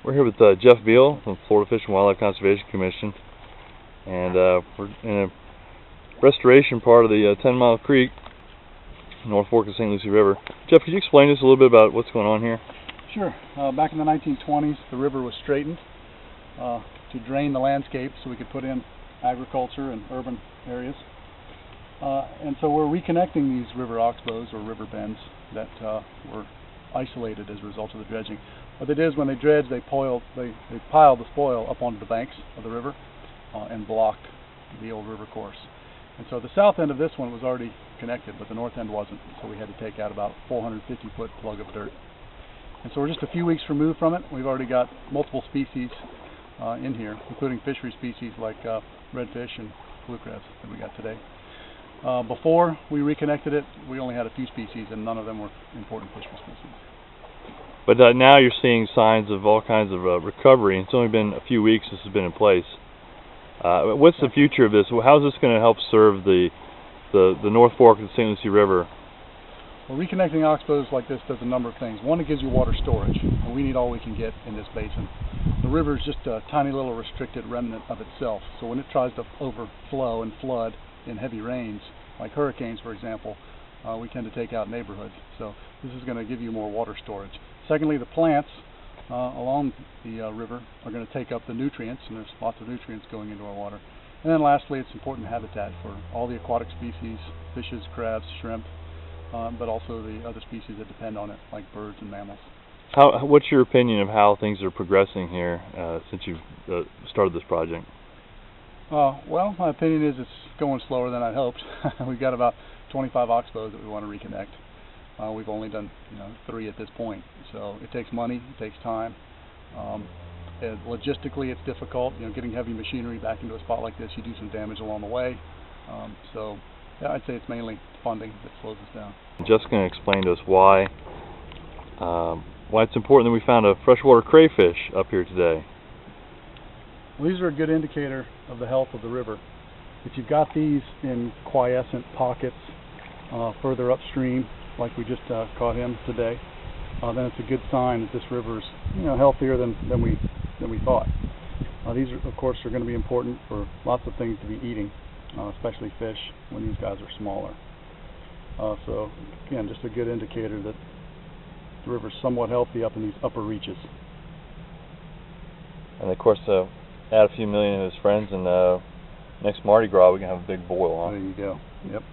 We're here with Jeff Beal from Florida Fish and Wildlife Conservation Commission, and we're in a restoration part of the 10 Mile Creek, North Fork of St. Lucie River. Jeff, could you explain to us a little bit about what's going on here? Sure. Back in the 1920s, the river was straightened to drain the landscape so we could put in agriculture and urban areas. And so we're reconnecting these river oxbows, or river bends, that were isolated as a result of the dredging. What they did is when they dredged, they piled the spoil up onto the banks of the river and blocked the old river course. And so the south end of this one was already connected, but the north end wasn't, so we had to take out about 450-foot plug of dirt. And so we're just a few weeks removed from it. We've already got multiple species in here, including fishery species like redfish and blue crabs that we got today. Before we reconnected it, we only had a few species, and none of them were important fishery species. But now you're seeing signs of all kinds of recovery. It's only been a few weeks this has been in place. What's the future of this? How is this going to help serve the North Fork of the St. Lucie River? Well, reconnecting oxbows like this does a number of things. One, it gives you water storage, and we need all we can get in this basin. The river is just a tiny little restricted remnant of itself, so when it tries to overflow and flood in heavy rains, like hurricanes for example, we tend to take out neighborhoods. So this is going to give you more water storage. Secondly, the plants along the river are going to take up the nutrients, and there's lots of nutrients going into our water. And then lastly, it's important habitat for all the aquatic species, fishes, crabs, shrimp, but also the other species that depend on it, like birds and mammals. What's your opinion of how things are progressing here since you've started this project? Well, my opinion is it's going slower than I'd hoped. We've got about 25 oxbows that we want to reconnect. We've only done 3 at this point, so it takes money, it takes time. And logistically, it's difficult. Getting heavy machinery back into a spot like this, you do some damage along the way. So yeah, I'd say it's mainly funding that slows us down. Just going to explain to us why it's important that we found a freshwater crayfish up here today. Well, these are a good indicator of the health of the river. If you've got these in quiescent pockets further upstream, like we just caught him today, then it's a good sign that this river's healthier than we thought. These of course are going to be important for lots of things to be eating, especially fish when these guys are smaller. So again, just a good indicator that the river's somewhat healthy up in these upper reaches. And of course, add a few million of his friends, and next Mardi Gras we can have a big boil, huh? There you go. Yep.